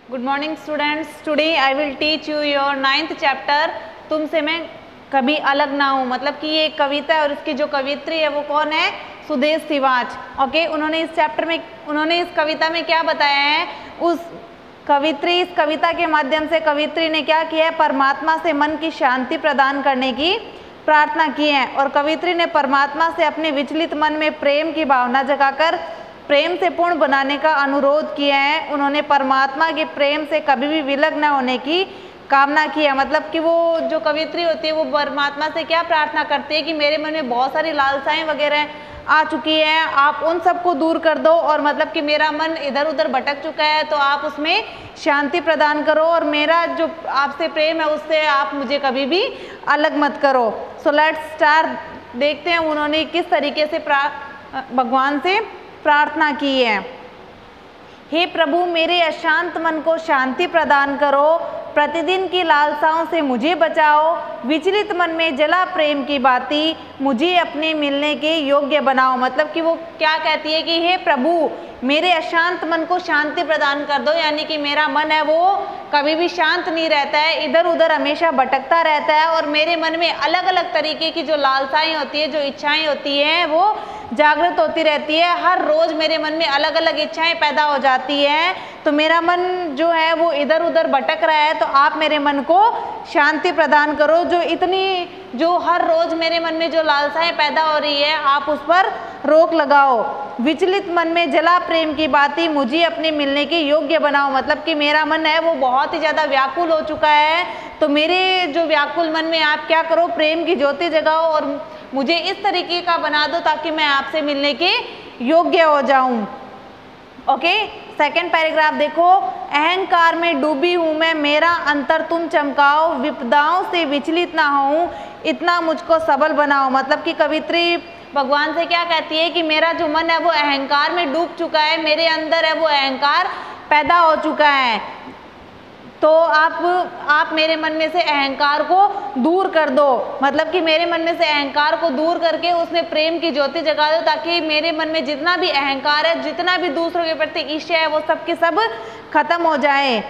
Good morning students, today I will teach you your 9th chapter तुमसे मैं कभी अलग ना हूँ। मतलब कि ये एक कविता है और इसकी जो कवित्री है वो कौन है? सुदेश तिवाच। ओके, उन्होंने इस चैप्टर में इस कविता में क्या बताया है? इस कविता के माध्यम से कवित्री ने क्या किया है? परमात्मा से मन की शांति प्रदान करने की प्रार्थना की है और कवित्री ने परमात्मा से अपने विचलित मन में प्रेम की भावना जगाकर प्रेम से पूर्ण बनाने का अनुरोध किया है। उन्होंने परमात्मा के प्रेम से कभी भी विलग न होने की कामना की है। मतलब कि वो जो कवित्री होती है वो परमात्मा से क्या प्रार्थना करती है कि मेरे मन में बहुत सारी लालसाएं वगैरह आ चुकी हैं, आप उन सबको दूर कर दो और मतलब कि मेरा मन इधर उधर भटक चुका है तो आप उसमें शांति प्रदान करो और मेरा जो आपसे प्रेम है उससे आप मुझे कभी भी अलग मत करो। सो लेट्स स्टार्ट, देखते हैं उन्होंने किस तरीके से भगवान से प्रार्थना की है। हे प्रभु, मेरे अशांत मन को शांति प्रदान करो, प्रतिदिन की लालसाओं से मुझे बचाओ, विचलित मन में जला प्रेम की बाती मुझे अपने मिलने के योग्य बनाओ। मतलब कि वो क्या कहती है कि हे प्रभु, मेरे अशांत मन को शांति प्रदान कर दो, यानी कि मेरा मन है वो कभी भी शांत नहीं रहता है, इधर उधर हमेशा भटकता रहता है और मेरे मन में अलग अलग तरीके की जो लालसाएं होती है, जो इच्छाएं होती हैं वो जागृत होती रहती है। हर रोज मेरे मन में अलग अलग इच्छाएं पैदा हो जाती हैं, तो मेरा मन जो है वो इधर उधर भटक रहा है, तो आप मेरे मन को शांति प्रदान करो। जो हर रोज मेरे मन में जो लालसाएं पैदा हो रही है आप उस पर रोक लगाओ। विचलित मन में जला प्रेम की बाती मुझे अपने मिलने के योग्य बनाओ। मतलब कि मेरा मन है वो बहुत ही ज़्यादा व्याकुल हो चुका है, तो मेरे जो व्याकुल मन में आप क्या करो, प्रेम की ज्योति जगाओ और मुझे इस तरीके का बना दो ताकि मैं आपसे मिलने के योग्य हो जाऊं। ओके, सेकंड पैराग्राफ देखो। अहंकार में डूबी हूं मैं, मेरा अंतर तुम चमकाओ, विपदाओं से विचलित ना हूं, इतना मुझको सबल बनाओ। मतलब कि कवित्री भगवान से क्या कहती है कि मेरा जो मन है वो अहंकार में डूब चुका है, मेरे अंदर है वो अहंकार पैदा हो चुका है, तो आप मेरे मन में से अहंकार को दूर कर दो। मतलब कि मेरे मन में से अहंकार को दूर करके उसमें प्रेम की ज्योति जगा दो ताकि मेरे मन में जितना भी अहंकार है, जितना भी दूसरों के प्रति ईर्ष्या है, वो सब के सब खत्म हो जाए।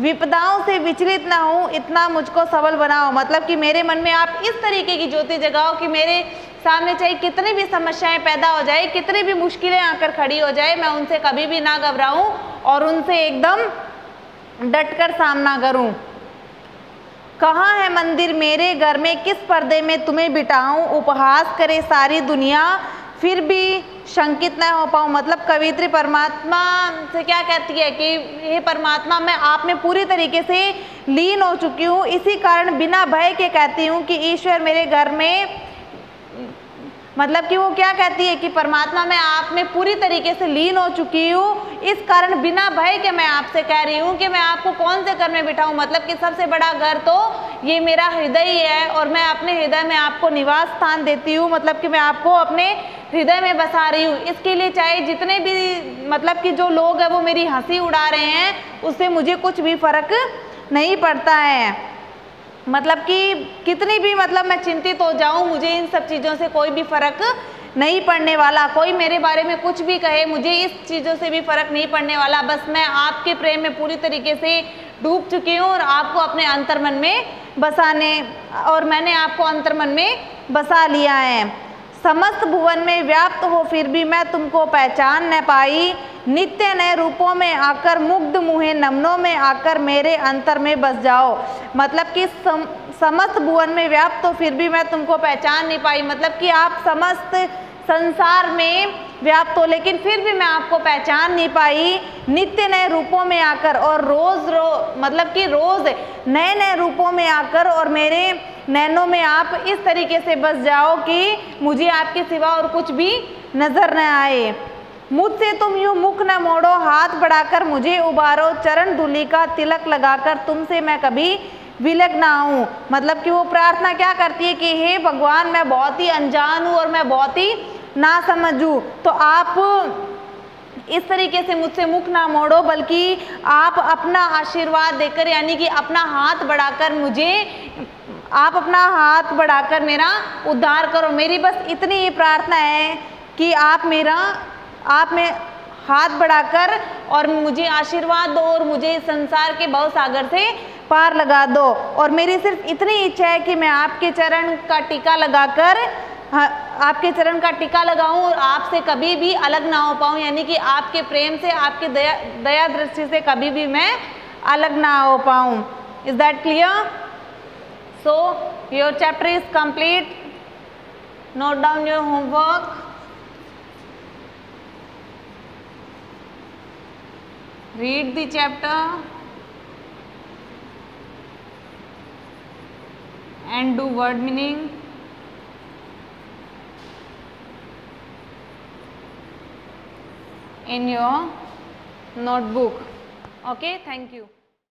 विपदाओं से विचलित ना हूँ, इतना मुझको सबल बनाओ। मतलब कि मेरे मन में आप इस तरीके की ज्योति जगाओ कि मेरे सामने चाहे कितनी भी समस्याएं पैदा हो जाए, कितनी भी मुश्किलें आकर खड़ी हो जाए, मैं उनसे कभी भी ना घबराऊं और उनसे एकदम डटकर सामना करूं। कहाँ है मंदिर मेरे घर में, किस पर्दे में तुम्हें बिठाऊं, उपहास करे सारी दुनिया फिर भी शंकित न हो पाऊं। मतलब कवित्री परमात्मा से क्या कहती है कि हे परमात्मा, मैं आप में पूरी तरीके से लीन हो चुकी हूँ, इसी कारण बिना भय के कहती हूँ कि ईश्वर मेरे घर में, मतलब कि वो क्या कहती है कि परमात्मा मैं आप में पूरी तरीके से लीन हो चुकी हूँ, इस कारण बिना भय के मैं आपसे कह रही हूँ कि मैं आपको कौन से घर में बिठाऊँ। मतलब कि सबसे बड़ा घर तो ये मेरा हृदय ही है और मैं अपने हृदय में आपको निवास स्थान देती हूँ। मतलब कि मैं आपको अपने हृदय में बसा रही हूँ। इसके लिए चाहे जितने भी मतलब कि जो लोग हैं वो मेरी हंसी उड़ा रहे हैं, उससे मुझे कुछ भी फर्क नहीं पड़ता है। मतलब कि कितनी भी मतलब मैं चिंतित हो जाऊं, मुझे इन सब चीज़ों से कोई भी फर्क नहीं पड़ने वाला। कोई मेरे बारे में कुछ भी कहे, मुझे इस चीज़ों से भी फर्क नहीं पड़ने वाला। बस मैं आपके प्रेम में पूरी तरीके से डूब चुकी हूँ और आपको अपने अंतर्मन में मैंने आपको अंतर्मन में बसा लिया है। समस्त भुवन में व्याप्त हो फिर भी मैं तुमको पहचान न पाई, नित्य नए रूपों में आकर मुग्ध मुहे नमनों में आकर मेरे अंतर में बस जाओ। मतलब कि समस्त भुवन में व्याप्त हो फिर भी मैं तुमको पहचान नहीं पाई। मतलब कि आप समस्त संसार में व्याप्त हो लेकिन फिर भी मैं आपको पहचान नहीं पाई। नित्य नए रूपों में आकर और मतलब कि रोज नए नए रूपों में आकर और मेरे नैनों में आप इस तरीके से बस जाओ कि मुझे आपके सिवा और कुछ भी नजर न आए। मुझसे तुम यूं मुख न मोड़ो, हाथ बढ़ाकर मुझे उबारो, चरण धूलि का तिलक लगाकर तुमसे मैं कभी विलग ना हूँ। मतलब कि वो प्रार्थना क्या करती है कि हे भगवान, मैं बहुत ही अनजान हूँ और मैं बहुत ही ना समझूँ, तो आप इस तरीके से मुझसे मुख ना मोड़ो, बल्कि आप अपना आशीर्वाद देकर, यानी कि अपना हाथ बढ़ाकर मेरा उद्धार करो। मेरी बस इतनी ही प्रार्थना है कि आप में हाथ बढ़ाकर और मुझे आशीर्वाद दो और मुझे इस संसार के भव सागर से पार लगा दो। और मेरी सिर्फ इतनी इच्छा है कि मैं आपके चरण का टीका लगाकर आपके चरण का टीका लगाऊं और आपसे कभी भी अलग ना हो पाऊं, यानी कि आपके प्रेम से, आपके दया दृष्टि से कभी भी मैं अलग ना हो पाऊं। Is that clear? So your chapter is complete. Note down your homework. Read the chapter and do word meaning. In your notebook. Okay, thank you.